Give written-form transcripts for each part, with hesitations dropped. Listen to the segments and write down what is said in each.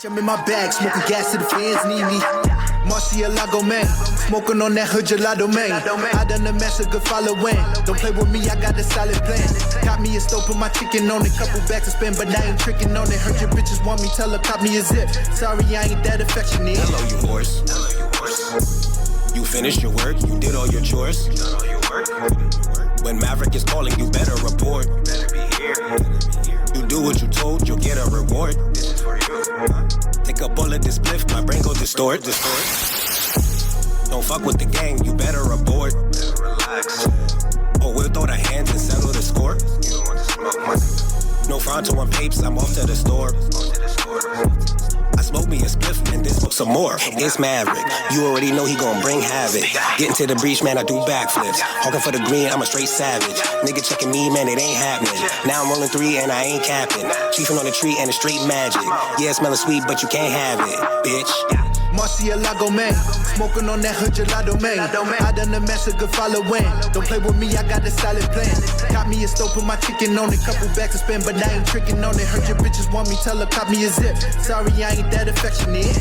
I'm in my bag, smoking gas to the fans need me. Marcielago man, smoking on that hood gelato man. I done the mess, a good following. Don't play with me, I got a solid plan. Got me a stove, put my chicken on it. Couple bags to spend, but I ain't tricking on it. Heard your bitches want me, tell her cop me a zip. Sorry, I ain't that affectionate. Hello, you horse. You finished your work, you did all your chores. When Mavrick is calling, you better report. You do what you told, you'll get a reward. Take a bullet, this spliff, my brain go distort. Don't fuck with the gang, you better abort. Or we'll throw the hands and settle the score. No Fronto and papes, I'm off to the store. I smoke me a spliff and then smoke some more. It's Mavrick, you already know he gon' bring havoc. Getting to the breach, man, I do backflips. Hawking for the green, I'm a straight savage. Nigga checking me, man, it ain't happening. Now I'm rolling 3 and I ain't capping. Chiefing on the tree and it's straight magic. Yeah, it smelling sweet, but you can't have it, bitch. Marcielago man, smoking on that hood gelato man. I done the mess, a good following. Don't play with me, I got a solid plan. Got me a stove, put my chicken on it. Couple bags to spend, but I ain't tricking on it. Heard your bitches want me, tell her cop me a zip. Sorry, I ain't that affectionate.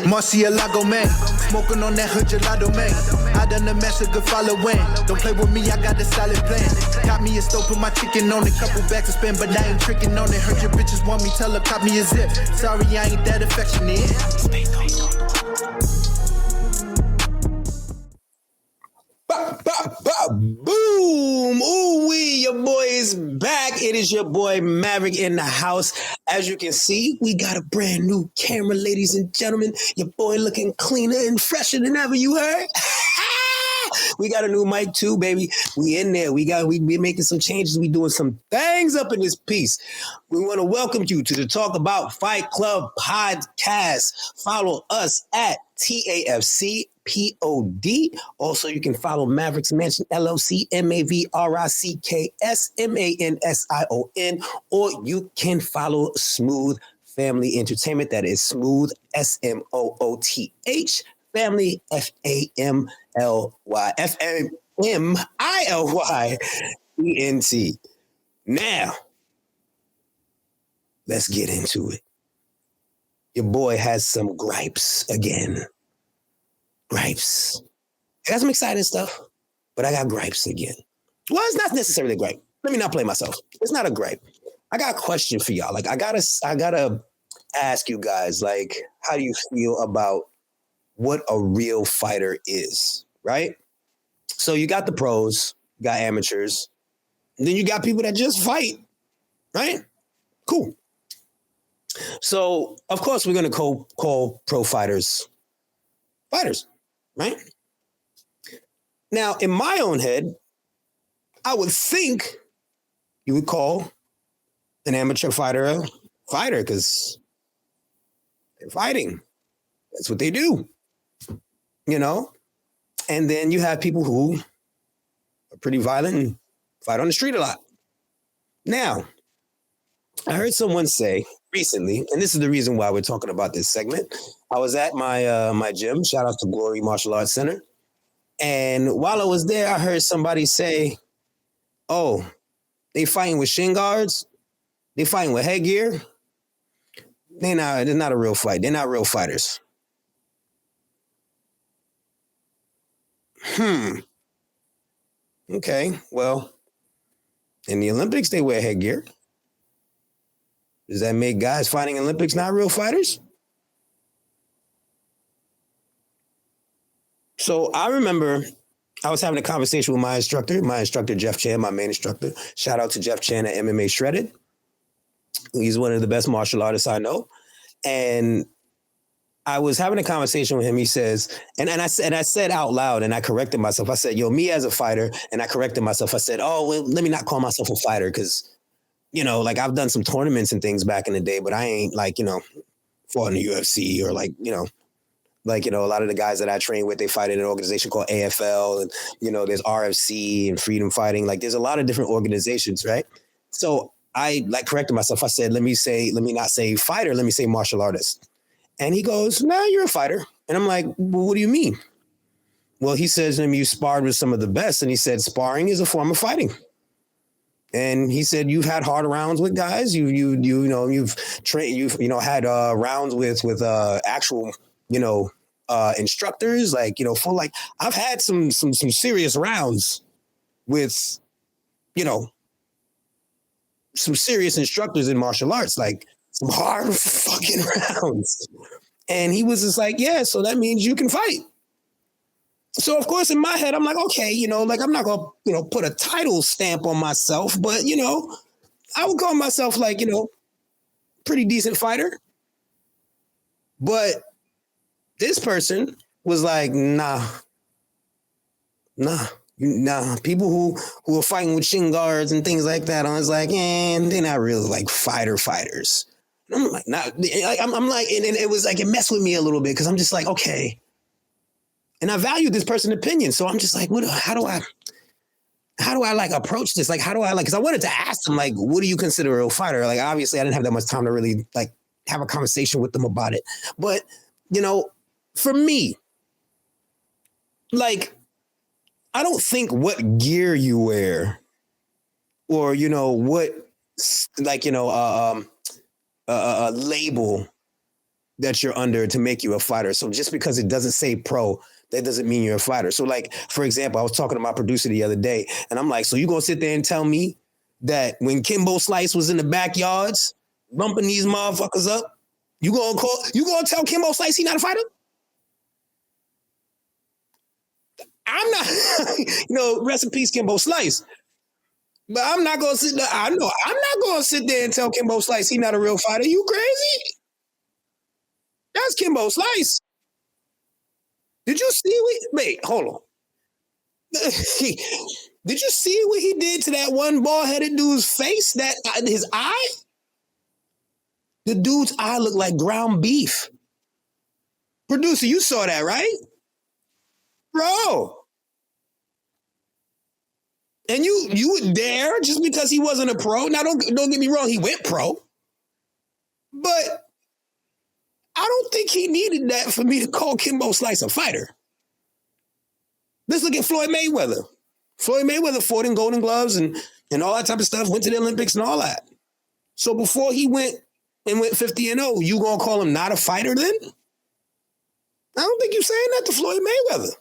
Marcielago man, smoking on that hood gelato man. I done the mess, a good following. Don't play with me, I got a solid plan. Got me a stove, put my chicken on it. Couple bags to spend, but I ain't tricking on it. Heard your bitches want me, tell her cop me a zip. Sorry, I ain't that affectionate. Boom! Ooh wee, your boy is back. It is your boy Mavrick in the house. As you can see, we got a brand new camera, ladies and gentlemen. Your boy looking cleaner and fresher than ever, you heard? We got a new mic too, baby. We in there. We making some changes. We doing some things up in this piece. We want to welcome you to the Talk About Fight Club podcast. Follow us at TAFC POD. Also, you can follow Mavrick's Mansion LLC, MAVRICKS or you can follow Smooth Family Entertainment. That is Smooth SMOOTH Family FAMILYENT. Now, let's get into it. Your boy has some gripes again. Gripes. I got some exciting stuff, but I got gripes again. Well, it's not necessarily a gripe. Let me not play myself. It's not a gripe. I got a question for y'all. Like, I gotta ask you guys, like, how do you feel about what a real fighter is, right? So you got the pros, you got amateurs, and then you got people that just fight, right? Cool. So, of course, we're going to call pro fighters, right? Now, in my own head, I would think you would call an amateur fighter a fighter because they're fighting. That's what they do, you know? And then you have people who are pretty violent and fight on the street a lot. Now, I heard someone say recently, and this is the reason why we're talking about this segment. I was at my gym, shout out to Glory Martial Arts Center. And while I was there, I heard somebody say, oh, they fighting with shin guards? They fighting with headgear? They're not a real fight. They're not real fighters. Okay, well, in the Olympics, they wear headgear. Does that make guys fighting Olympics not real fighters? So I remember I was having a conversation with my instructor, Jeff Chan, my main instructor. Shout out to Jeff Chan at MMA Shredded. He's one of the best martial artists I know. And I was having a conversation with him. He says, and I said out loud, and I corrected myself. I said, yo, me as a fighter, and I corrected myself. I said, oh, well, let me not call myself a fighter because, you know, like I've done some tournaments and things back in the day, but I ain't like, you know, fought in the UFC or like, you know, a lot of the guys that I train with, they fight in an organization called AFL and, you know, there's RFC and freedom fighting. Like there's a lot of different organizations, right? So I like corrected myself. I said, let me not say fighter, let me say martial artist. And he goes, nah, you're a fighter. And I'm like, well, what do you mean? Well, he says, you sparred with some of the best. And he said, sparring is a form of fighting. And he said, you've had hard rounds with guys. You've had rounds with actual, instructors, like, I've had some serious rounds with, some serious instructors in martial arts, like some hard fucking rounds. And he was just like, yeah, so that means you can fight. So, of course, in my head, I'm like, okay, I'm not going to, put a title stamp on myself, but, I would call myself like, pretty decent fighter. But this person was like, nah. People who are fighting with shin guards and things like that, I was like, they're not really like fighters. And I'm like, I'm like, and it was like, it messed with me a little bit because I'm just like, okay. And I value this person's opinion. So I'm just like, how do I like approach this? Like, how do I like, because I wanted to ask them, like, what do you consider a real fighter? Like, obviously I didn't have that much time to really like have a conversation with them about it. But, for me, like, I don't think what gear you wear or, what, like, a label that you're under to make you a fighter. So just because it doesn't say pro, that doesn't mean you're a fighter. So like, for example, I was talking to my producer the other day and I'm like, so you gonna sit there and tell me that when Kimbo Slice was in the backyards bumping these motherfuckers up, you gonna tell Kimbo Slice he not a fighter? I'm not, rest in peace, Kimbo Slice. But I'm not gonna sit there. I'm not gonna sit there and tell Kimbo Slice he not a real fighter. You crazy? That's Kimbo Slice. Did you see wait, hold on. Did you see what he did to that one bald-headed dude's face? His eye? The dude's eye looked like ground beef. Producer, you saw that, right? Bro. And you would dare just because he wasn't a pro. Now don't get me wrong, he went pro. But I don't think he needed that for me to call Kimbo Slice a fighter. Let's look at Floyd Mayweather. Floyd Mayweather fought in Golden Gloves and all that type of stuff, went to the Olympics and all that. So before he went 50-0, you gonna call him not a fighter then? I don't think you're saying that to Floyd Mayweather.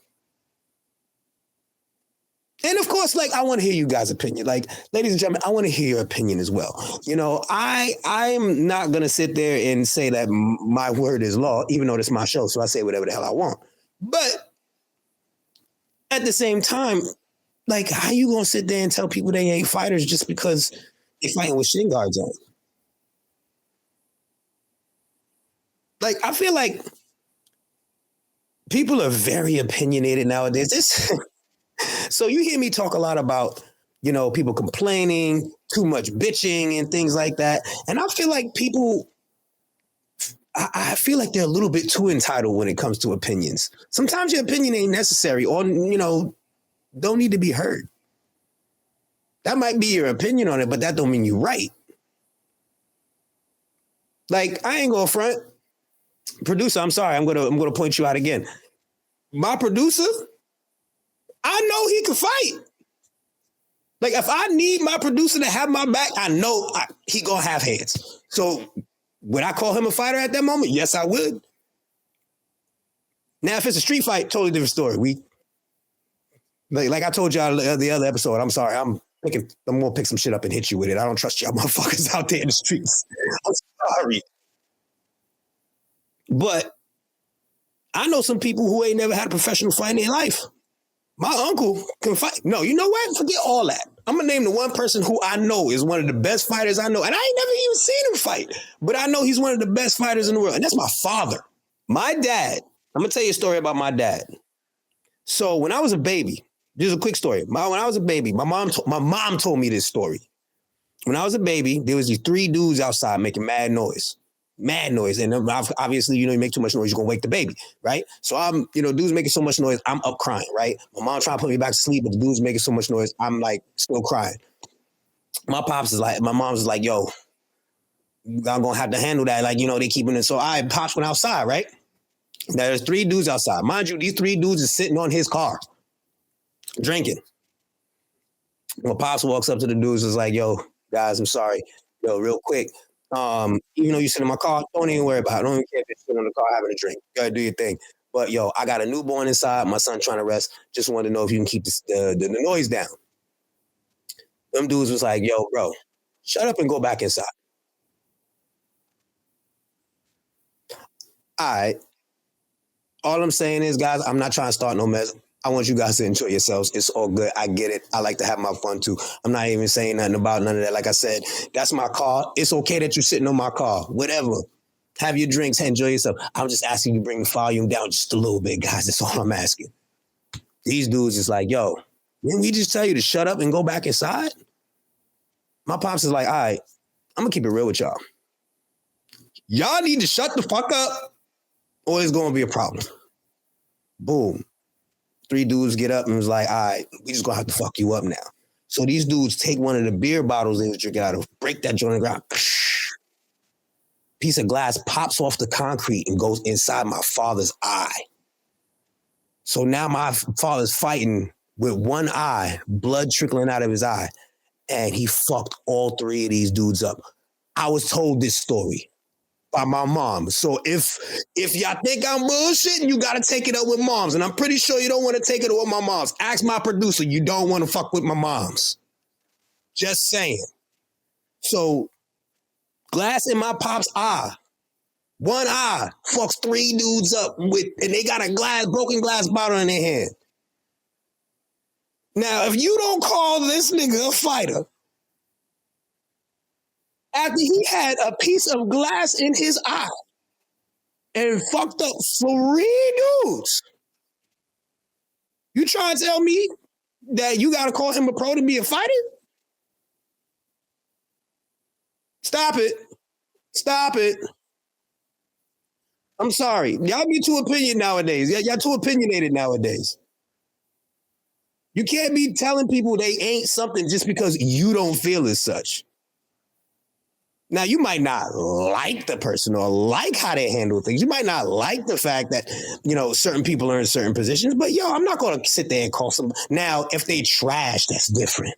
And of course, like, I want to hear you guys' opinion. Like, ladies and gentlemen, I want to hear your opinion as well. I'm not going to sit there and say that my word is law, even though it's my show, so I say whatever the hell I want. But at the same time, like, how you going to sit there and tell people they ain't fighters just because they fighting with shin guards on? Like, I feel like people are very opinionated nowadays. So you hear me talk a lot about, people complaining, too much bitching and things like that. And I feel like I feel like they're a little bit too entitled when it comes to opinions. Sometimes your opinion ain't necessary or, don't need to be heard. That might be your opinion on it, but that don't mean you're right. Like, I ain't gonna front. Producer, I'm sorry. I'm gonna point you out again. My producer, I know he can fight. Like, if I need my producer to have my back, I know he gonna have hands. So would I call him a fighter at that moment? Yes, I would. Now, if it's a street fight, totally different story. Like I told y'all the other episode, I'm sorry, I'm gonna pick some shit up and hit you with it. I don't trust y'all motherfuckers out there in the streets. I'm sorry. But I know some people who ain't never had a professional fight in their life. My uncle can fight. No, you know what? Forget all that. I'm going to name the one person who I know is one of the best fighters I know. And I ain't never even seen him fight. But I know he's one of the best fighters in the world. And that's my father. My dad. I'm going to tell you a story about my dad. So when I was a baby, this is a quick story. When I was a baby, my mom told me this story. When I was a baby, there was these 3 dudes outside making mad noise. And obviously, you make too much noise, you're going to wake the baby, right? So I'm, dudes making so much noise, I'm up crying, right? My mom trying to put me back to sleep, but the dudes making so much noise, I'm like still crying. My mom's is like, yo, I'm going to have to handle that. Like, they keeping it. So Pops went outside, right? Now there's 3 dudes outside. Mind you, these 3 dudes is sitting on his car, drinking. My pops walks up to the dudes, is like, yo, guys, I'm sorry. Yo, real quick. Even though you sit in my car, don't even worry about it. Don't even care if you're sitting in the car having a drink. You gotta do your thing. But yo, I got a newborn inside. My son trying to rest. Just wanted to know if you can keep the noise down. Them dudes was like, yo, bro, shut up and go back inside. All right. All I'm saying is, guys, I'm not trying to start no mess. I want you guys to enjoy yourselves. It's all good. I get it. I like to have my fun too. I'm not even saying nothing about none of that. Like I said, that's my car. It's okay that you're sitting on my car. Whatever. Have your drinks. Enjoy yourself. I'm just asking you to bring the volume down just a little bit, guys. That's all I'm asking. These dudes is like, yo, didn't we just tell you to shut up and go back inside? My pops is like, all right, I'm going to keep it real with y'all. Y'all need to shut the fuck up or it's going to be a problem. Boom. 3 dudes get up and was like, all right, we just going to have to fuck you up now. So these dudes take one of the beer bottles they was drinking out of, break that joint on the ground. Piece of glass pops off the concrete and goes inside my father's eye. So now my father's fighting with one eye, blood trickling out of his eye, and he fucked all 3 of these dudes up. I was told this story by my mom. So if y'all think I'm bullshitting, you got to take it up with moms. And I'm pretty sure you don't want to take it up with my moms. Ask my producer, you don't want to fuck with my moms. Just saying. So glass in my pop's eye. One eye fucks 3 dudes up with, and they got a broken glass bottle in their hand. Now, if you don't call this nigga a fighter, after he had a piece of glass in his eye and fucked up 3 dudes, you trying to tell me that you got to call him a pro to be a fighter? Stop it. Stop it. I'm sorry. Y'all be too opinionated nowadays. Y'all too opinionated nowadays. You can't be telling people they ain't something just because you don't feel as such. Now, you might not like the person or like how they handle things. You might not like the fact that, certain people are in certain positions. But, I'm not going to sit there and call some. Now, if they trash, that's different.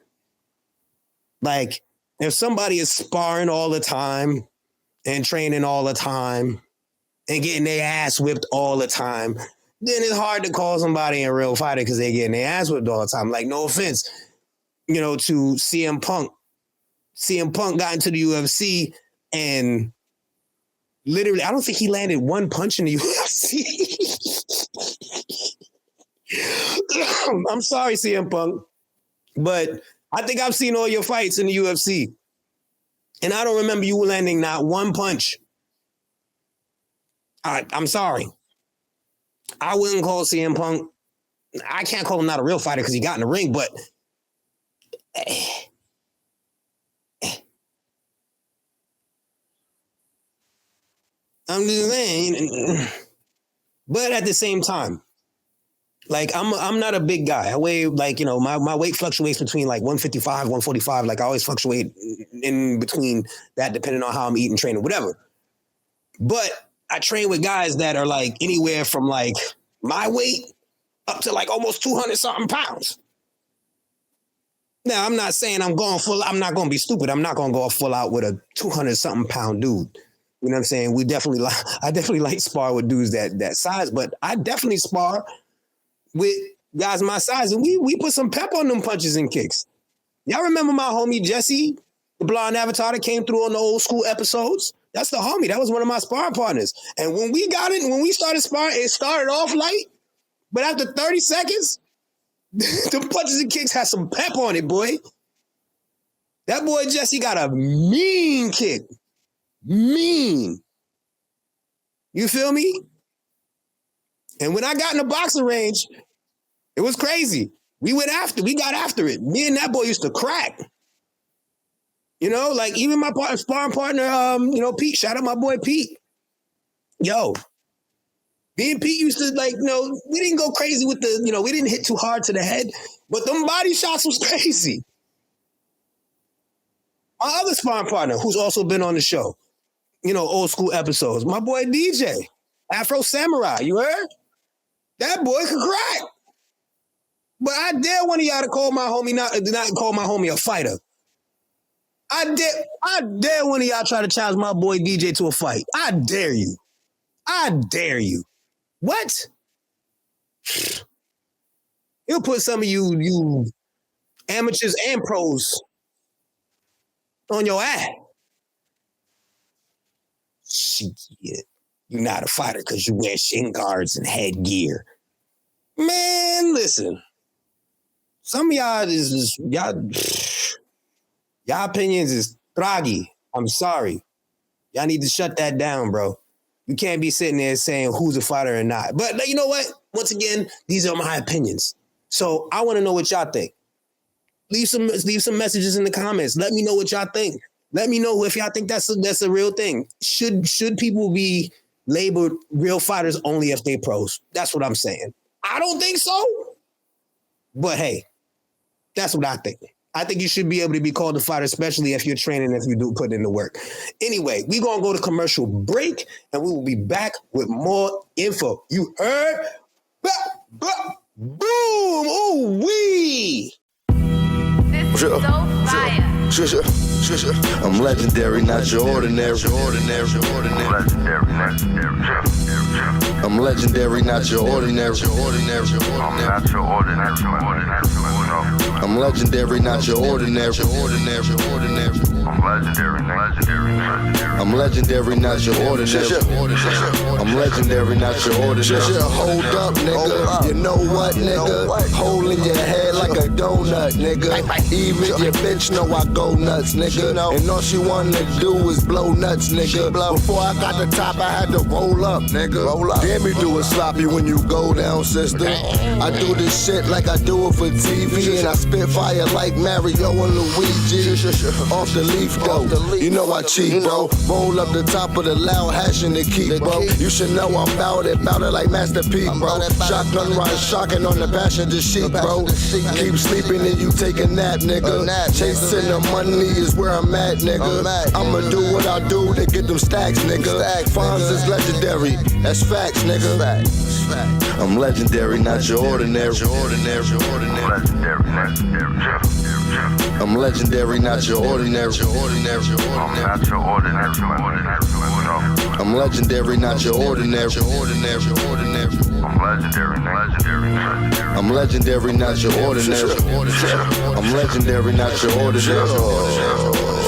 Like, if somebody is sparring all the time and training all the time and getting their ass whipped all the time, then it's hard to call somebody a real fighter because they're getting their ass whipped all the time. Like, no offense, to CM Punk. CM Punk got into the UFC and literally, I don't think he landed one punch in the UFC. I'm sorry, CM Punk, but I think I've seen all your fights in the UFC. And I don't remember you landing not one punch. I'm sorry. I wouldn't call CM Punk. I can't call him not a real fighter because he got in the ring, but I'm just saying. But at the same time, like I'm not a big guy. I weigh my weight fluctuates between like 155, 145. Like I always fluctuate in between that depending on how I'm eating, training, whatever. But I train with guys that are like anywhere from like my weight up to like almost 200 something pounds. Now, I'm not saying I'm not going to be stupid. I'm not going to go full out with a 200 something pound dude. You know what I'm saying? I definitely like spar with dudes that size, but I definitely spar with guys my size, and we put some pep on them punches and kicks. Y'all remember my homie Jesse, the blonde avatar that came through on the old school episodes? That's the homie. That was one of my sparring partners. And when we started sparring, it started off light, but after 30 seconds, the punches and kicks had some pep on it, boy. That boy Jesse got a mean kick. Mean. You feel me? And when I got in the boxing range, it was crazy. We got after it. Me and that boy used to crack. Like even my sparring partner, Pete, shout out my boy Pete. Yo, me and Pete used to we didn't go crazy with we didn't hit too hard to the head, but them body shots was crazy. My other sparring partner, who's also been on the show, old school episodes, my boy DJ, Afro Samurai, you heard? That boy could crack. But I dare one of y'all to call my homie not call my homie a fighter. I dare one of y'all try to challenge my boy DJ to a fight. I dare you. What? He'll put some of you amateurs and pros on your ass. Shit, you're not a fighter because you wear shin guards and headgear. Man, listen. Some of y'all y'all opinions is tragi. I'm sorry. Y'all need to shut that down, bro. You can't be sitting there saying who's a fighter or not. But you know what? Once again, these are my opinions. So I want to know what y'all think. Leave some messages in the comments. Let me know what y'all think. Let me know if y'all think that's a real thing. Should people be labeled real fighters only if they pros? That's what I'm saying. I don't think so. But hey, that's what I think. I think you should be able to be called a fighter, especially if you're training, if you do put in the work. Anyway, we're going to go to commercial break, and we will be back with more info. You heard? Boom! Ooh-wee! This is so fire. I'm legendary, not your ordinary. I'm legendary, not your ordinary. I'm legendary, not your ordinary. I'm legendary, not your ordinary. I'm legendary, not your ordinary. Hold up, nigga. You know what, nigga? Holding your head like a donut, nigga. Even your bitch know I go nuts, nigga. And all she wanna do is blow nuts, nigga. Before I got the top, I had to roll up, nigga. Damn, me do it sloppy when you go down, sister. I do this shit like I do it for TV, and I spit fire like Mario and Luigi. Off the leaf, though. You know I cheat, bro. Roll up the top of the loud hash in the key, bro. You should know I'm bout it like Master P, bro. Shotgun ride shocking on the passenger seat, bro. Keep sleeping and you take a nap, nigga. Chasing the money is where I'm at, nigga. I'ma do what I do to get them stacks, nigga. Fonz is legendary, that's facts, nigga. I'm legendary, not your ordinary. I'm legendary, not your ordinary. I'm legendary, not your ordinary. I'm legendary, not your ordinary. I'm legendary, not your ordinary.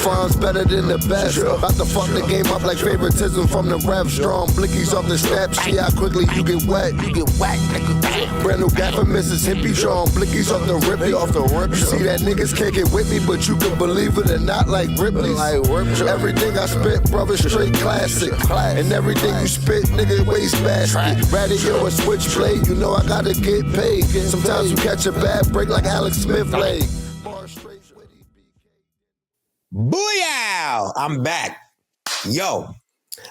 Fonz better than the best. About to fuck the game up like favoritism from the ref. Strong blickies off the steps. See how quickly you get wet. Brand new gaffer misses hippie. Strong blickies off the rip. You see that niggas can't get with me, but you can believe it or not, like Ripley's. Everything I spit, brother, straight classic. And everything you spit, nigga, waste basket. Radio or switchblade, you know I gotta get paid. Sometimes you catch a bad break like Alex Smith leg. Booyah! I'm back. Yo. All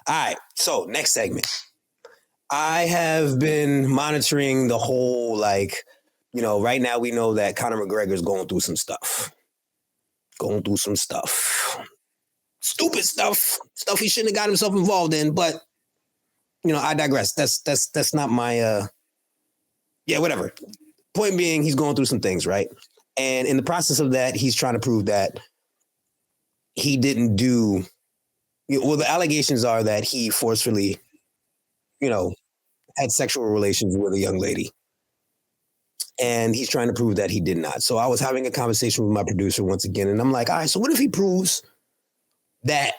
right. So next segment. I have been monitoring the whole, right now we know that Conor McGregor's going through some stuff. Stupid stuff. Stuff he shouldn't have got himself involved in, but I digress. That's not my whatever. Point being, he's going through some things, right? And in the process of that, he's trying to prove that he didn't do, the allegations are that he forcefully, had sexual relations with a young lady. And he's trying to prove that he did not. So I was having a conversation with my producer once again, and I'm like, all right, so what if he proves that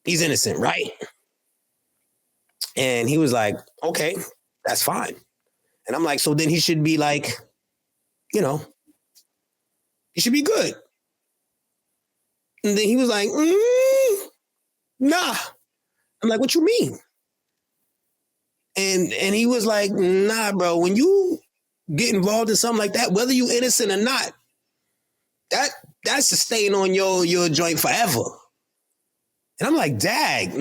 he's innocent, right? And he was like, okay, that's fine. And I'm like, so then he should be like, he should be good. And then he was like, nah. I'm like, what you mean? And he was like, nah, bro, when you get involved in something like that, whether you innocent or not, that's a stain on your joint forever. And I'm like, dag,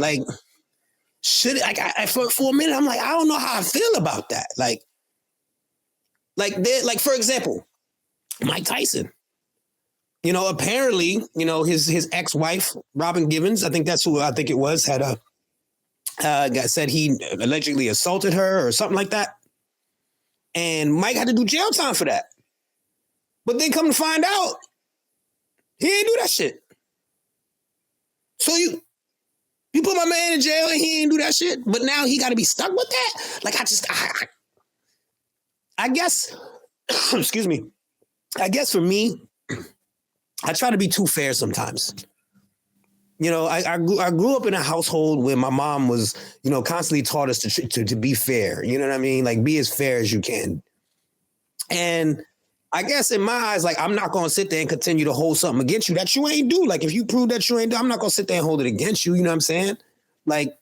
should it, for a minute, I'm like, I don't know how I feel about that. For example, Mike Tyson. Apparently, his ex-wife, Robin Givens, I think that's who I think it was, said he allegedly assaulted her or something like that. And Mike had to do jail time for that. But then come to find out, he ain't do that shit. So you put my man in jail and he ain't do that shit, but now he got to be stuck with that? Like, I guess, excuse me, I guess for me, I try to be too fair sometimes. You know, I grew up in a household where my mom was, you know, constantly taught us to be fair. You know what I mean? Like, be as fair as you can. And I guess in my eyes, like, I'm not going to sit there and continue to hold something against you that you ain't do. Like, if you prove that you ain't do, I'm not going to sit there and hold it against you. You know what I'm saying? Like,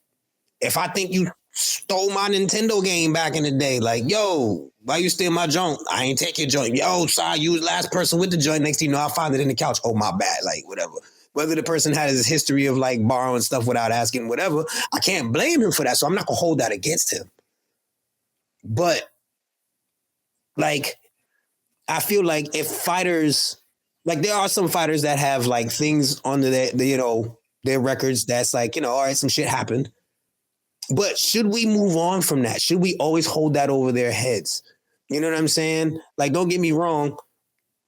if I think you stole my Nintendo game back in the day, like, yo, why you steal my joint? I ain't take your joint. Yo, sorry, you was the last person with the joint. Next thing you know, I find it in the couch. Oh, my bad. Like, whatever. Whether the person had his history of, like, borrowing stuff without asking, whatever, I can't blame him for that. So I'm not going to hold that against him. But, like, I feel like if fighters, like, there are some fighters that have, like, things on their records that's like, you know, all right, some shit happened. But should we move on from that? Should we always hold that over their heads? You know what I'm saying? Like, don't get me wrong.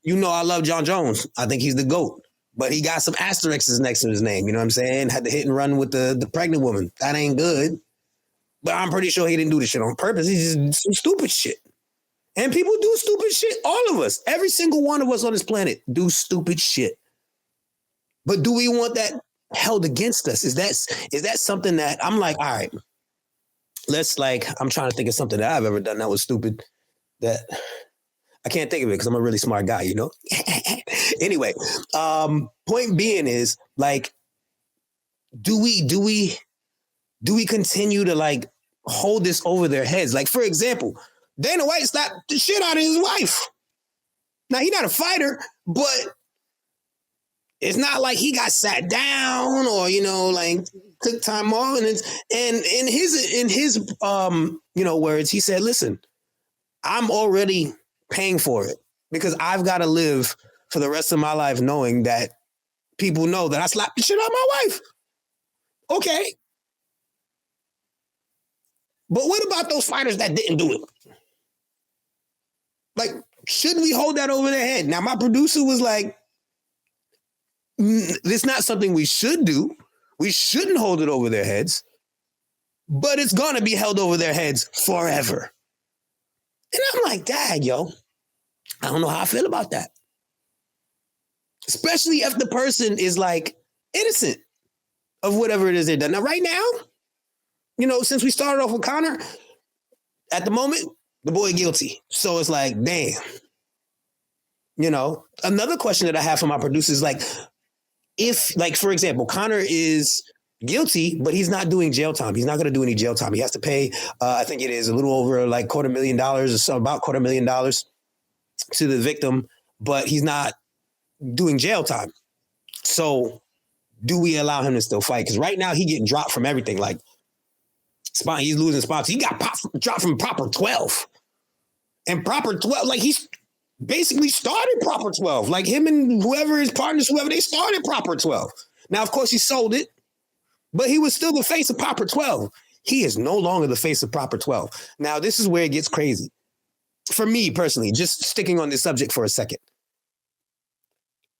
You know, I love John Jones. I think he's the GOAT. But he got some asterisks next to his name. You know what I'm saying? Had to hit and run with the pregnant woman. That ain't good. But I'm pretty sure he didn't do the shit on purpose. He just did some stupid shit. And people do stupid shit. All of us. Every single one of us on this planet do stupid shit. But do we want that held against us? Is that something that I'm like, all right, I'm trying to think of something that I've ever done that was stupid that I can't think of it because I'm a really smart guy, you know? Anyway, point being is, like, do we continue to, like, hold this over their heads? Like, for example, Dana White slapped the shit out of his wife. Now, he's not a fighter, but it's not like he got sat down or, you know, like, took time off. And in his words, he said, listen, I'm already paying for it because I've got to live for the rest of my life knowing that people know that I slapped the shit out of my wife. Okay. But what about those fighters that didn't do it? Like, should we hold that over their head? Now, my producer was like, it's not something we should do. We shouldn't hold it over their heads, but it's going to be held over their heads forever. And I'm like, dang, yo, I don't know how I feel about that. Especially if the person is, like, innocent of whatever it is they've done. Now, right now, you know, since we started off with Conor, at the moment, the boy guilty. So it's like, damn. You know, another question that I have for my producer is, like, if, like, for example, Conor is guilty, but he's not doing jail time. He's not going to do any jail time. He has to pay, I think it is a little over, like, $250,000 or so, about $250,000 to the victim, but he's not doing jail time. So do we allow him to still fight? Because right now he getting dropped from everything. Like, he's losing spots. He got dropped from Proper 12. And Proper 12, like, he's basically started Proper 12. Like, him and whoever his partners, whoever, they started Proper 12. Now, of course, he sold it, but he was still the face of Proper 12. He is no longer the face of Proper 12. Now, this is where it gets crazy. For me personally, just sticking on this subject for a second,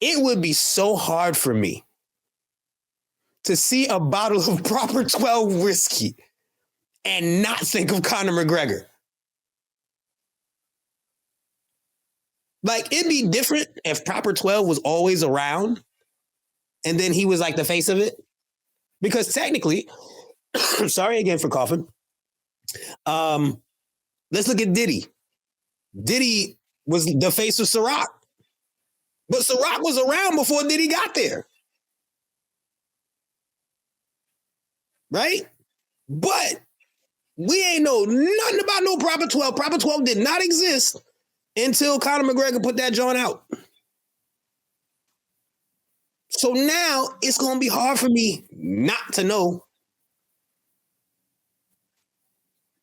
it would be so hard for me to see a bottle of Proper 12 whiskey and not think of Conor McGregor. Like, it'd be different if Proper 12 was always around and then he was like the face of it. Because technically, sorry again for coughing. Let's look at Diddy. Diddy was the face of Ciroc. But Ciroc was around before Diddy got there. Right? But we ain't know nothing about no Proper 12. Proper 12 did not exist until Conor McGregor put that joint out. So now it's going to be hard for me not to know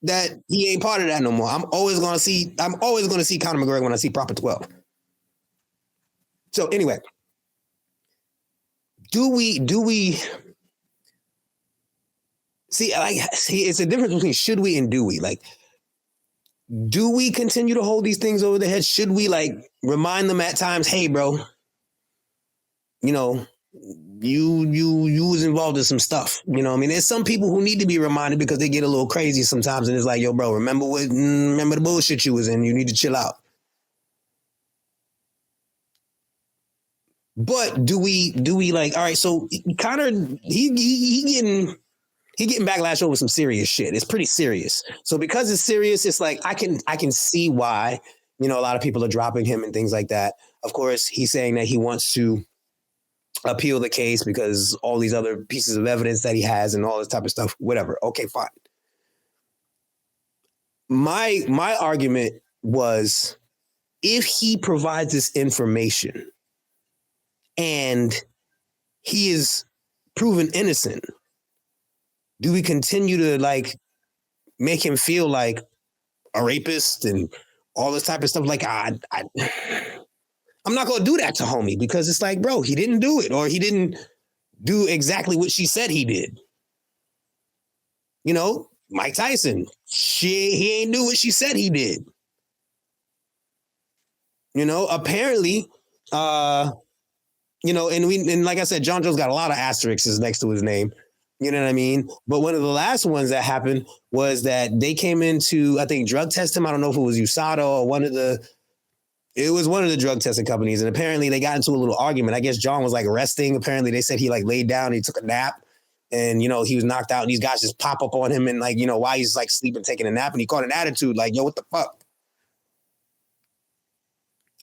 that he ain't part of that no more. I'm always going to see Conor McGregor when I see Proper 12. So anyway, do we see, like, it's a difference between should we and do we? Like, do we continue to hold these things over their head? Should we like remind them at times, hey, bro, you know, you was involved in some stuff. You know what I mean? There's some people who need to be reminded because they get a little crazy sometimes. And it's like, yo, bro, remember the bullshit you was in. You need to chill out. But do we like, all right, so kind of he getting backlash over some serious shit. It's pretty serious. So because it's serious, it's like I can see why, you know, a lot of people are dropping him and things like that. Of course, he's saying that he wants to appeal the case because all these other pieces of evidence that he has and all this type of stuff, whatever. Okay, fine. My argument was, if he provides this information and he is proven innocent, do we continue to like make him feel like a rapist and all this type of stuff? Like, I'm not going to do that to homie, because it's like, bro, he didn't do it, or he didn't do exactly what she said he did. You know, Mike Tyson, he ain't do what she said he did. You know, apparently, you know, and like I said, John Joe's got a lot of asterisks next to his name. You know what I mean? But one of the last ones that happened was that they came into, I think, drug test him. I don't know if it was USADA or it was one of the drug testing companies. And apparently they got into a little argument. I guess John was like resting. Apparently they said he like laid down, he took a nap, and, you know, he was knocked out, and these guys just pop up on him and like, you know, while he's like sleeping, taking a nap, and he caught an attitude like, yo, what the fuck?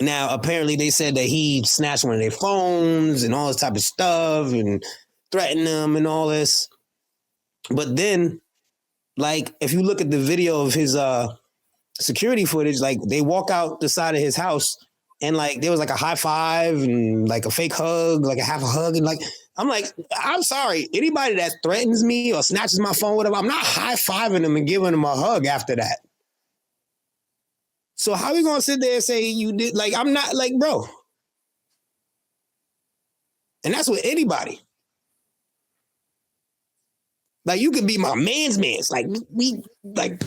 Now, apparently they said that he snatched one of their phones and all this type of stuff and threatened them and all this. But then, like, if you look at the video of his security footage, like, they walk out the side of his house and, like, there was, like, a high five and, like, a fake hug, like a half a hug. And, like, I'm like, I'm sorry. Anybody that threatens me or snatches my phone, whatever, I'm not high-fiving them and giving them a hug after that. So how we gonna sit there and say you did? Like, I'm not, like, bro. And that's with anybody. Like, you could be my man's. Like, we, like,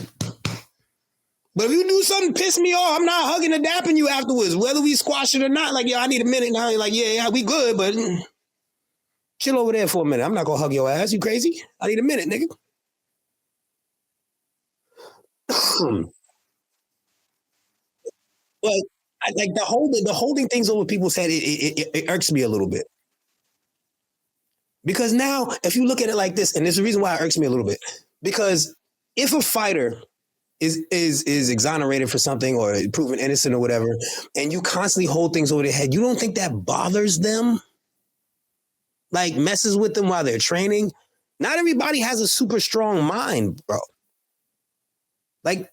but if you do something piss me off, I'm not hugging and dapping you afterwards, whether we squash it or not. Like, yo, I need a minute now. You're like, yeah, we good, but chill over there for a minute. I'm not gonna hug your ass. You crazy? I need a minute, nigga. But like the holding things over people's head, it irks me a little bit. Because now, if you look at it like this, and there's a reason why it irks me a little bit, because if a fighter is exonerated for something or proven innocent or whatever, and you constantly hold things over their head, you don't think that bothers them? Like, messes with them while they're training? Not everybody has a super strong mind, bro. Like,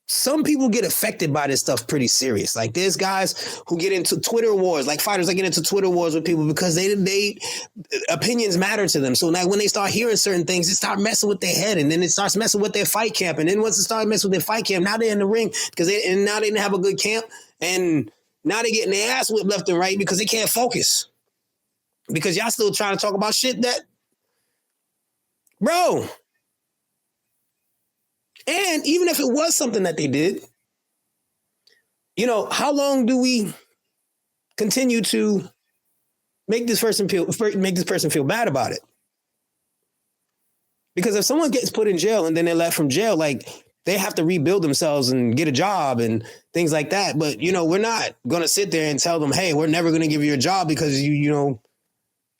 some people get affected by this stuff pretty serious. Like, there's guys who get into Twitter wars, like fighters that get into Twitter wars with people because they opinions matter to them. So now when they start hearing certain things, it starts messing with their head, and then it starts messing with their fight camp. And then once it starts messing with their fight camp, now they're in the ring because now they didn't have a good camp, and now they're getting their ass whipped left and right because they can't focus. Because y'all still trying to talk about shit that, bro. And even if it was something that they did, you know, how long do we continue to make this person feel bad about it? Because if someone gets put in jail and then they're let from jail, like, they have to rebuild themselves and get a job and things like that. But, you know, we're not going to sit there and tell them, hey, we're never going to give you a job because you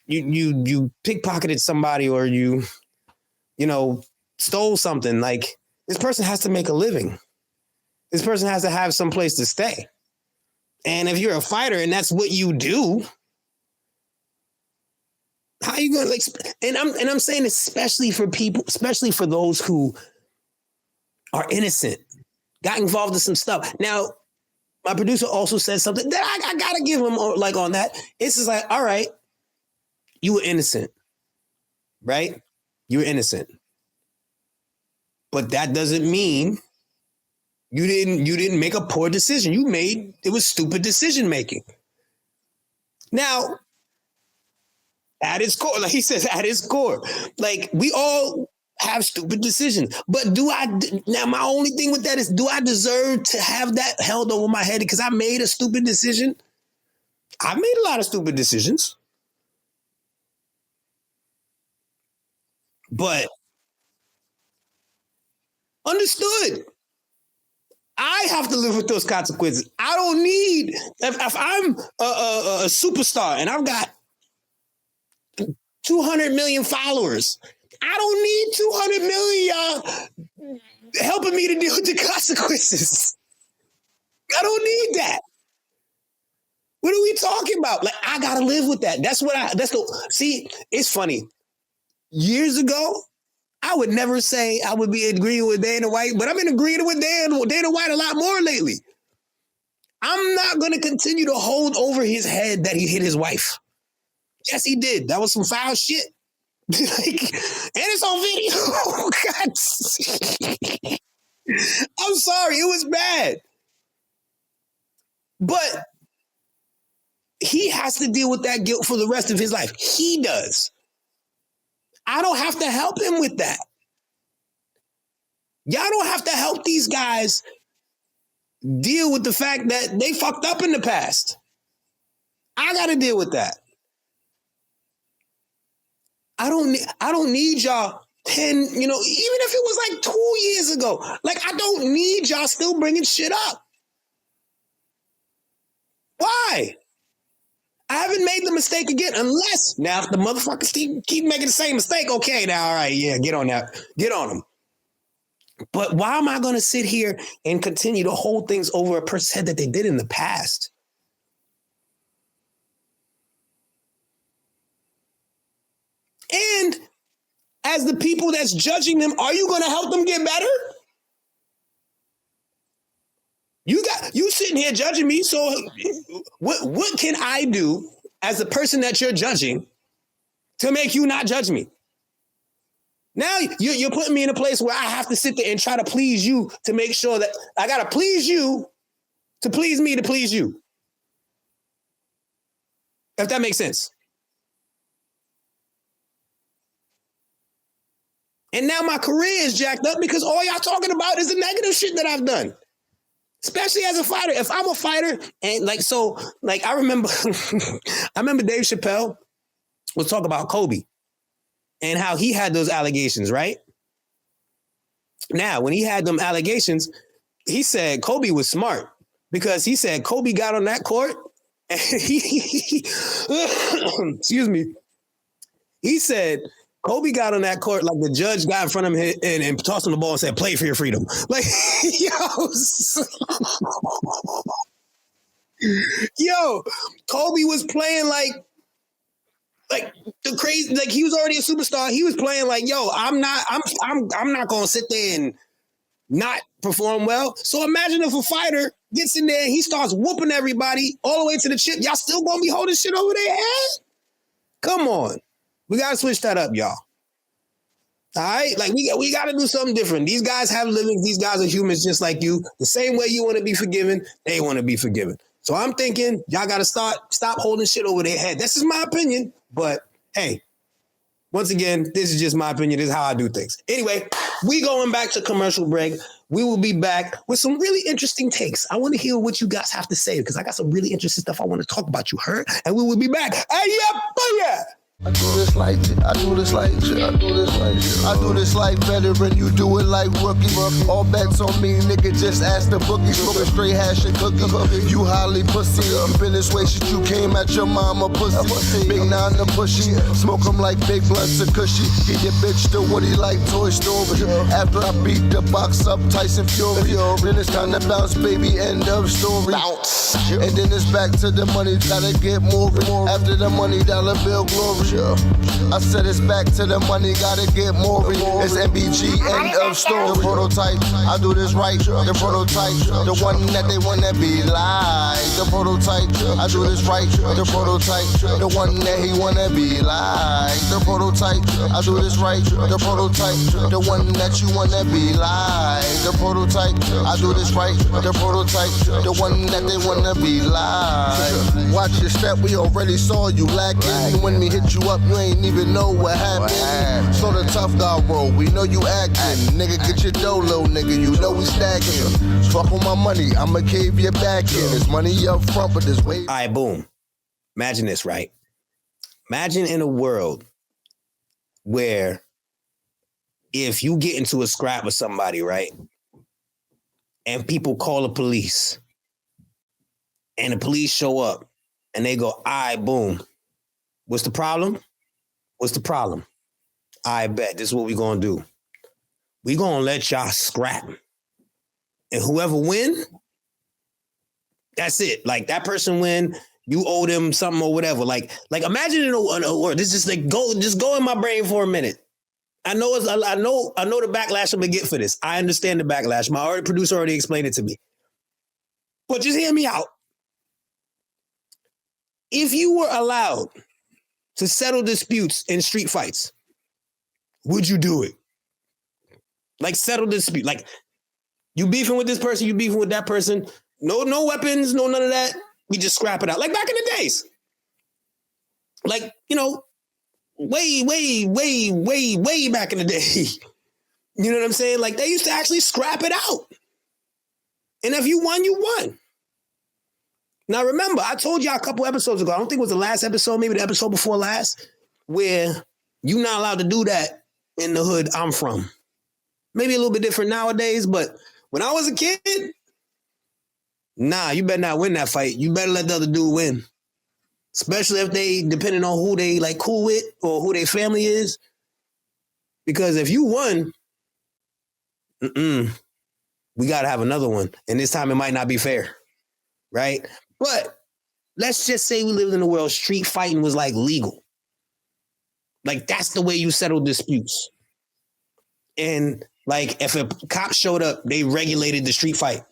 pickpocketed somebody or you stole something. Like, this person has to make a living. This person has to have some place to stay. And if you're a fighter and that's what you do, how are you going to, like, and I'm saying especially for people, especially for those who are innocent, got involved in some stuff. Now, my producer also said something that I got to give him, like, on that. It's just like, all right, you were innocent, right? You were innocent. But that doesn't mean you didn't make a poor decision. It was stupid decision making. Now, at its core, like he says, at its core, like, we all have stupid decisions. But now my only thing with that is, do I deserve to have that held over my head because I made a stupid decision? I made a lot of stupid decisions. But understood. I have to live with those consequences. I don't need, if I'm a superstar and I've got 200 million followers, I don't need 200 million y'all helping me to deal with the consequences. I don't need that. What are we talking about? Like, I gotta live with that. See, it's funny. Years ago, I would never say I would be agreeing with Dana White, but I've been agreeing with Dana White a lot more lately. I'm not going to continue to hold over his head that he hit his wife. Yes, he did. That was some foul shit. And it's on video. God. I'm sorry. It was bad. But he has to deal with that guilt for the rest of his life. He does. I don't have to help him with that. Y'all don't have to help these guys deal with the fact that they fucked up in the past. I got to deal with that. I don't need y'all 10, even if it was like 2 years ago. Like, I don't need y'all still bringing shit up. Why? I haven't made the mistake again, unless now if the motherfuckers keep making the same mistake, okay, now, all right, yeah, get on that. Get on them. But why am I going to sit here and continue to hold things over a person's head that they did in the past? And as the people that's judging them, are you going to help them get better? You sitting here judging me, so what can I do as the person that you're judging to make you not judge me? Now you're putting me in a place where I have to sit there and try to please you to make sure that I got to please you to please me to please you. If that makes sense. And now my career is jacked up because all y'all talking about is the negative shit that I've done. Especially as a fighter. If I'm a fighter, and I remember Dave Chappelle was talking about Kobe and how he had those allegations, right? Now, when he had them allegations, he said Kobe was smart because he said Kobe got on that court and excuse me. He said Kobe got on that court like the judge got in front of him and tossed him the ball and said, play for your freedom. Like, yo, Kobe was playing like the crazy, like he was already a superstar. He was playing like, yo, I'm not going to sit there and not perform well. So imagine if a fighter gets in there and he starts whooping everybody all the way to the chip. Y'all still going to be holding shit over their head? Come on. We got to switch that up, y'all. All right? Like, we got to do something different. These guys have livings. These guys are humans just like you. The same way you want to be forgiven, they want to be forgiven. So I'm thinking y'all got to stop holding shit over their head. This is my opinion. But, hey, once again, this is just my opinion. This is how I do things. Anyway, we going back to commercial break. We will be back with some really interesting takes. I want to hear what you guys have to say because I got some really interesting stuff I want to talk about. You heard? And we will be back. Hey, yeah. I do this like veteran, you do it like rookie. All bets on me, nigga, just ask the bookie. Smoking straight hash and cookie. You highly pussy. You been this way since you came at your mama pussy. Big nine to pushy. Smoke 'em like big blunts and cushy. Get your bitch to Woody like Toy Story. After I beat the box up, Tyson Fury. Then it's time to bounce, baby, end of story. And then it's back to the money, gotta get more. After the money, dollar bill glory. I said it's back to the money, gotta get more. It's MBG, end of story. The prototype, I do this right. The prototype, the one that they wanna be like. The prototype, I do this right. The prototype, the one that he wanna be like. The prototype, I do this right. The prototype, the one that you wanna be like. The prototype. I do this right, the prototype, the one that they wanna be like. Watch your step, we already saw you lacking. When we hit you up, you ain't even know what happened. So the tough guy roll, we know you acting. Nigga, get your dough, little nigga, you know we stacking. Fuck with my money, I'ma cave your back in. There's money up front, but there's way. All right, boom. Imagine this, right? Imagine in a world where if you get into a scrap with somebody, right, and people call the police, and the police show up, and they go, all right, boom. What's the problem? What's the problem? I bet this is what we're going to do. We're going to let y'all scrap. And whoever win, that's it. Like, that person win, you owe them something or whatever. Like imagine in a word. This is like go in my brain for a minute. I know the backlash I'm gonna get for this. I understand the backlash. My producer already explained it to me. But just hear me out. If you were allowed to settle disputes in street fights, would you do it? Like, settle dispute. Like, you beefing with this person, you beefing with that person. No weapons, no none of that. We just scrap it out. Like back in the days. Like, you know, way back in the day. You know what I'm saying? Like, they used to actually scrap it out. And if you won, you won. Now, remember, I told y'all a couple episodes ago, I don't think it was the last episode, maybe the episode before last, where you're not allowed to do that in the hood I'm from. Maybe a little bit different nowadays, but when I was a kid, nah, you better not win that fight. You better let the other dude win. Especially if they, depending on who they like cool with or who their family is. Because if you won, we got to have another one. And this time it might not be fair. Right? But let's just say we lived in a world street fighting was like legal. Like, that's the way you settle disputes. And like, if a cop showed up, they regulated the street fight.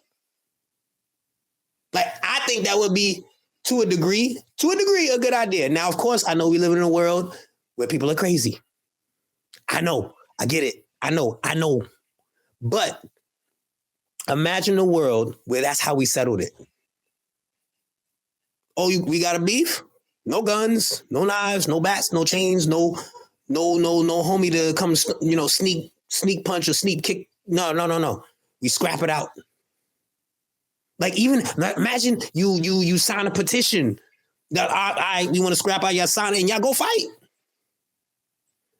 Like, I think that would be, to a degree, a good idea. Now, of course, I know we live in a world where people are crazy. I know. I get it. I know. But imagine a world where that's how we settled it. Oh, we got a beef? No guns, no knives, no bats, no chains, no homie to come, sneak punch or sneak kick. No. We scrap it out. Like, even imagine you sign a petition that we want to scrap out, y'all sign it and y'all go fight.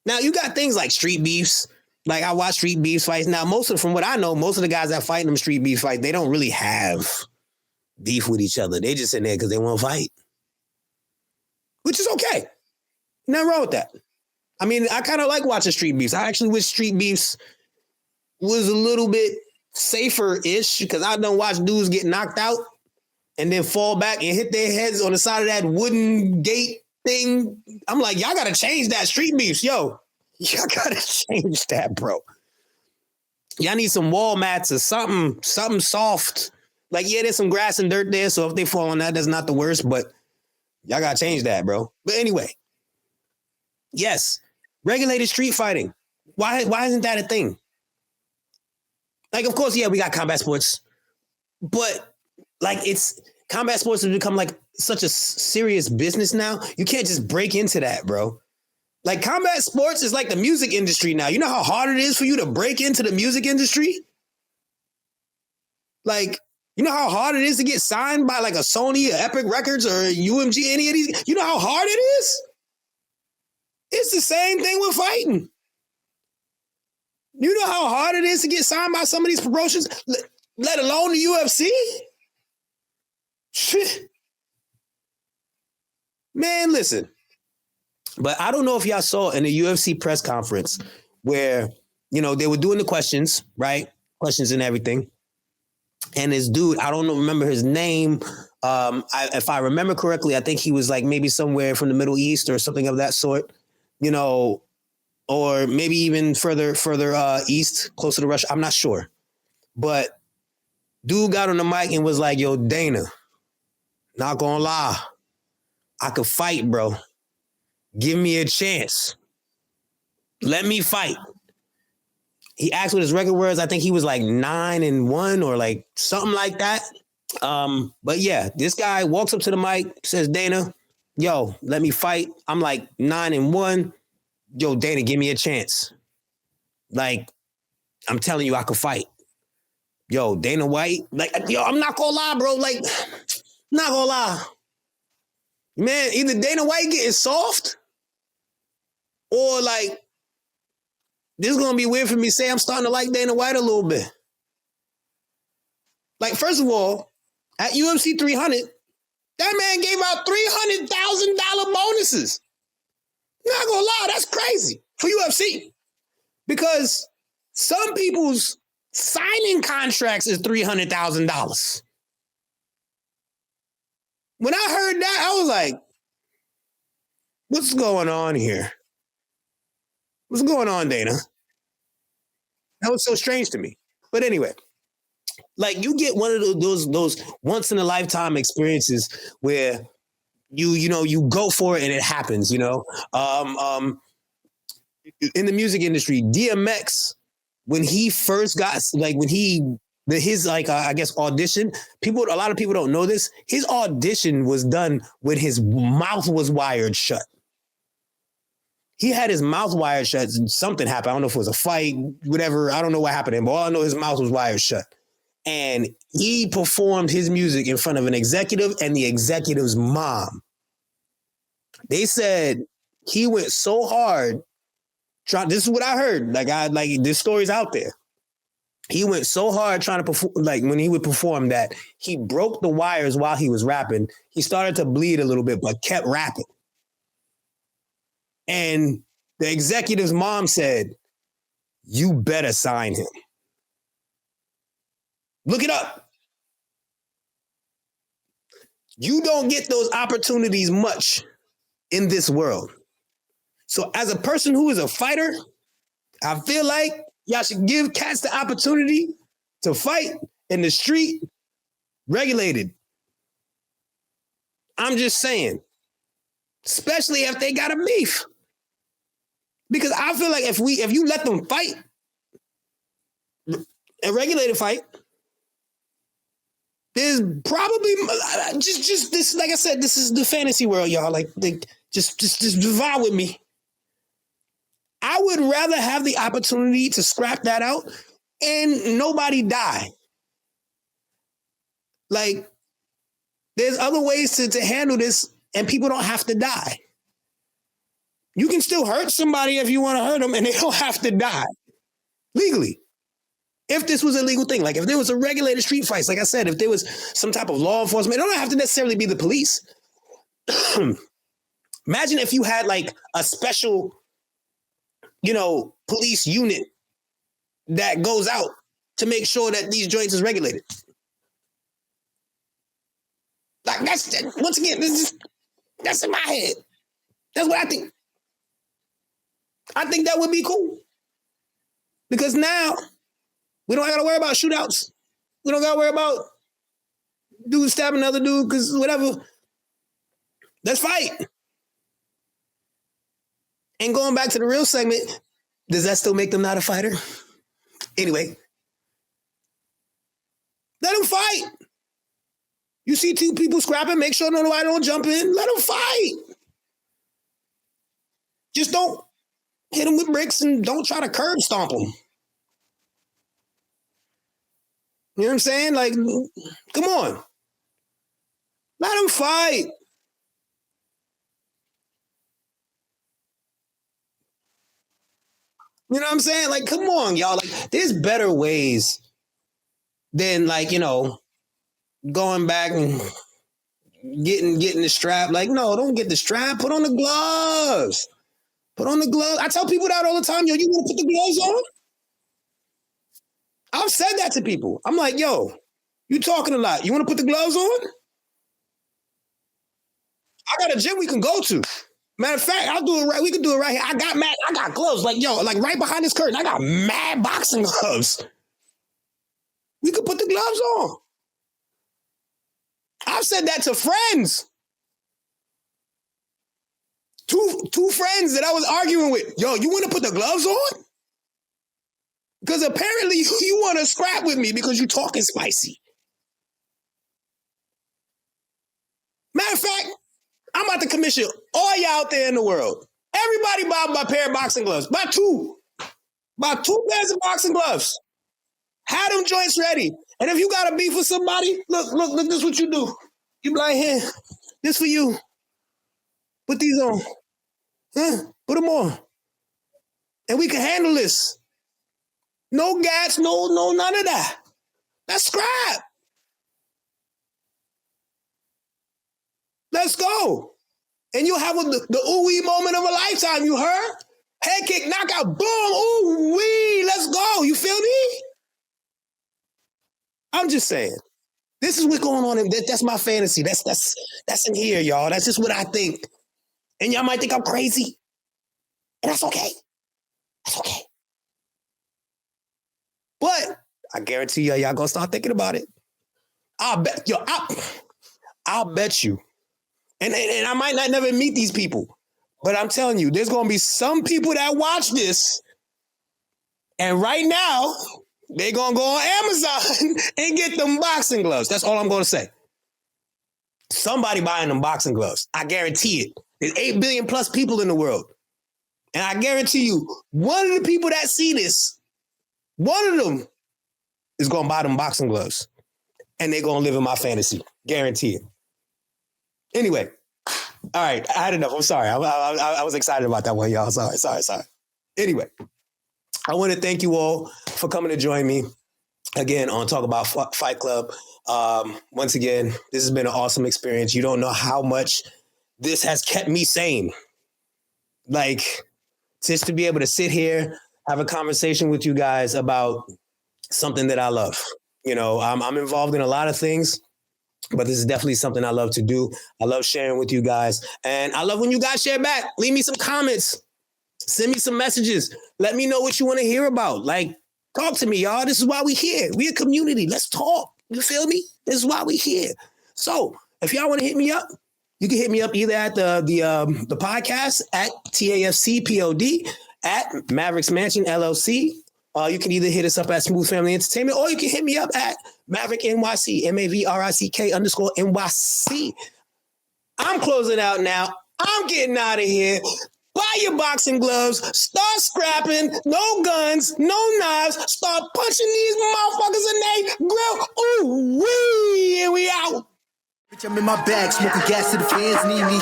Now, you got things like street beefs. Like, I watch street beef fights. Now, from what I know, most of the guys that fight in them street beef fights, they don't really have beef with each other. They just in there because they want to fight. Which is okay. Nothing wrong with that. I mean, I kind of like watching street beefs. I actually wish street beefs was a little bit safer-ish, because I done watch dudes get knocked out and then fall back and hit their heads on the side of that wooden gate thing. I'm like, y'all got to change that street beefs. Yo, y'all got to change that, bro. Y'all need some wall mats or something soft. Like, yeah, there's some grass and dirt there, so if they fall on that, that's not the worst, but y'all got to change that, bro. But anyway, yes, regulated street fighting. Why isn't that a thing? Like, of course, yeah, we got combat sports, but like, combat sports have become like such a serious business now. You can't just break into that, bro. Like, combat sports is like the music industry now. You know how hard it is for you to break into the music industry? Like, you know how hard it is to get signed by like a Sony or Epic Records or UMG, any of these? You know how hard it is? It's the same thing with fighting. You know how hard it is to get signed by some of these promotions, let alone the UFC? Shit. Man, listen. But I don't know if y'all saw in the UFC press conference where, they were doing the questions, right? Questions and everything. And this dude, I don't remember his name. If I remember correctly, I think he was like maybe somewhere from the Middle East or something of that sort, or maybe even further east, closer to Russia. I'm not sure. But dude got on the mic and was like, yo, Dana, not gonna lie, I could fight, bro. Give me a chance. Let me fight. He asked what his record was. I think he was like 9-1 or like something like that. But yeah, this guy walks up to the mic, says, Dana, yo, let me fight. I'm like 9-1. Yo, Dana, give me a chance. Like, I'm telling you, I could fight. Yo, Dana White, like, yo, I'm not gonna lie, bro. Like, not gonna lie. Man, either Dana White getting soft or like, this is going to be weird for me to say I'm starting to like Dana White a little bit. Like, first of all, at UFC 300, that man gave out $300,000 bonuses. Not going to lie, that's crazy for UFC. Because some people's signing contracts is $300,000. When I heard that, I was like, what's going on here? What's going on, Dana? That was so strange to me. But anyway, like you get one of those once in a lifetime experiences where you go for it and it happens, in the music industry, DMX, when he first got his I guess audition, a lot of people don't know this. His audition was done when his mouth was wired shut. He had his mouth wired shut. Something happened. I don't know if it was a fight, whatever. I don't know what happened to him, but all I know his mouth was wired shut. And he performed his music in front of an executive and the executive's mom. They said he went so hard. This is what I heard. This story's out there. He went so hard trying to perform, like when he would perform that, he broke the wires while he was rapping. He started to bleed a little bit, but kept rapping. And the executive's mom said, you better sign him. Look it up. You don't get those opportunities much in this world. So as a person who is a fighter, I feel like y'all should give cats the opportunity to fight in the street regulated. I'm just saying, especially if they got a beef. Because I feel like if you let them fight, a regulated fight, there's probably just this. Like I said, this is the fantasy world, y'all. Like, just vibe with me. I would rather have the opportunity to scrap that out and nobody die. Like, there's other ways to handle this, and people don't have to die. You can still hurt somebody if you want to hurt them, and they don't have to die legally. If this was a legal thing, like if there was a regulated street fights, like I said, if there was some type of law enforcement, it don't have to necessarily be the police. Imagine if you had like a special, police unit that goes out to make sure that these joints is regulated. Like once again, that's in my head. That's what I think. I think that would be cool. Because now we don't got to worry about shootouts. We don't got to worry about dude stabbing another dude because whatever. Let's fight. And going back to the real segment, does that still make them not a fighter? Anyway, let them fight. You see two people scrapping, make sure nobody don't jump in. Let them fight. Just don't hit them with bricks and don't try to curb stomp them. You know what I'm saying? Like, come on. Let them fight. You know what I'm saying? Like, come on, y'all. Like, there's better ways than, like, going back and getting the strap. Like, no, don't get the strap. Put on the gloves. Put on the gloves. I tell people that all the time. Yo, you want to put the gloves on? I've said that to people. I'm like, yo, you talking a lot. You want to put the gloves on? I got a gym we can go to. Matter of fact, I'll do it right. We can do it right here. I got gloves. Like, yo, like right behind this curtain, I got mad boxing gloves. We could put the gloves on. I've said that to friends. Two friends that I was arguing with. Yo, you want to put the gloves on? Because apparently you want to scrap with me because you talking spicy. Matter of fact, I'm about to commission all y'all out there in the world. Everybody buy a pair of boxing gloves. Buy two. Buy 2 pairs of boxing gloves. Have them joints ready. And if you got a beef with somebody, look, this is what you do. You be like, here, this for you. Put these on. Put them on. And we can handle this. No gats, no, none of that. That's scrap. Let's go. And you'll have the ooh-wee moment of a lifetime, you heard? Head kick, knockout, boom, ooh-wee, let's go. You feel me? I'm just saying. This is what's going on. That's my fantasy. That's in here, y'all. That's just what I think. And y'all might think I'm crazy. And that's okay. That's okay. But I guarantee y'all gonna start thinking about it. I'll bet you. And I might not never meet these people. But I'm telling you, there's gonna be some people that watch this. And right now, they're gonna go on Amazon and get them boxing gloves. That's all I'm gonna say. Somebody buying them boxing gloves. I guarantee it. There's 8 billion plus people in the world. And I guarantee you, one of the people that see this, one of them is going to buy them boxing gloves. And they're going to live in my fantasy. Guarantee it. Anyway. All right. I had enough. I'm sorry. I was excited about that one, y'all. Sorry. Anyway. I want to thank you all for coming to join me again on Talk About Fight Club. Once again, this has been an awesome experience. You don't know how much this has kept me sane. Like, just to be able to sit here, have a conversation with you guys about something that I love. You know, I'm involved in a lot of things, but this is definitely something I love to do. I love sharing with you guys. And I love when you guys share back. Leave me some comments. Send me some messages. Let me know what you want to hear about. Like, talk to me, y'all. This is why we here. We a community. Let's talk. You feel me? This is why we here. So if y'all want to hit me up, you can hit me up either at the podcast at TAFCPOD at Mavrick's Mansion LLC. You can either hit us up at Smooth Family Entertainment, or you can hit me up at Mavrick NYC, MAVRICK_NYC. I'm closing out now. I'm getting out of here. Buy your boxing gloves. Start scrapping. No guns. No knives. Start punching these motherfuckers in their grill. Ooh, wee, and we out. Bitch, I'm in my bag, smoking gas to the fans need me.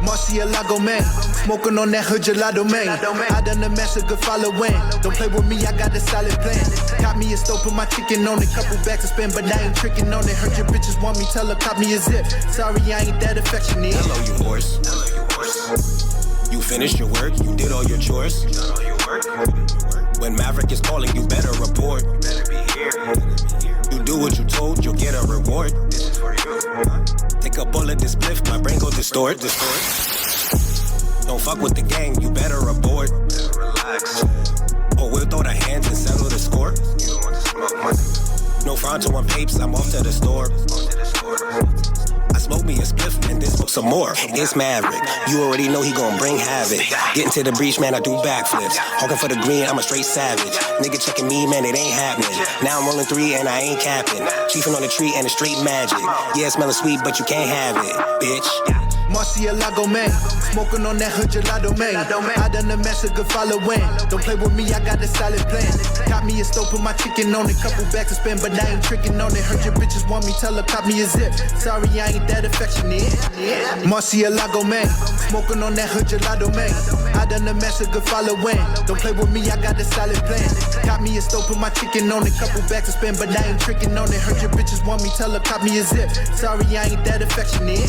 Marcialago man, smoking on that hood gelato man. I done the mess, a good following. Don't play with me, I got a solid plan. Caught me a stove, put my chicken on it. Couple bags to spend, but I ain't tricking on it. Heard your bitches want me, tell her cop me a zip. Sorry, I ain't that affectionate. Hello, you horse. You finished your work, you did all your chores. When Mavrick is calling, you better report. You do what you told, you'll get a reward. Take a bullet, this spliff, my brain go distort. Don't fuck with the gang, you better abort. Or we'll throw the hands and settle the score. No Fronto on papes, I'm off to the store. I smoke me a spliff and this book some more. It's Mavrick, you already know he gon' bring havoc. Getting to the breach, man, I do backflips. Hawking for the green, I'm a straight savage. Nigga checking me, man, it ain't happening. Now I'm rolling 3 and I ain't capping. Chiefing on the tree and a straight magic. Yeah, smelling sweet, but you can't have it, bitch. Marcialago man, smoking on that hood gelato man. I done the mess, a good following. Don't play with me, I got a solid plan. Caught me a stove, put my chicken on it. Couple bags to spend, but I ain't tricking on it. Heard your bitches want me, tell her cop me a zip. Sorry, I ain't that affectionate. Marcialago man, smoking on that hood gelato man. I done the mess, a good following. Don't play with me, I got a solid plan. Caught me a stove, put my chicken on it. Couple bags to spend, but I ain't tricking on it. Heard your bitches want me, tell her cop me a zip. Sorry, I ain't that affectionate.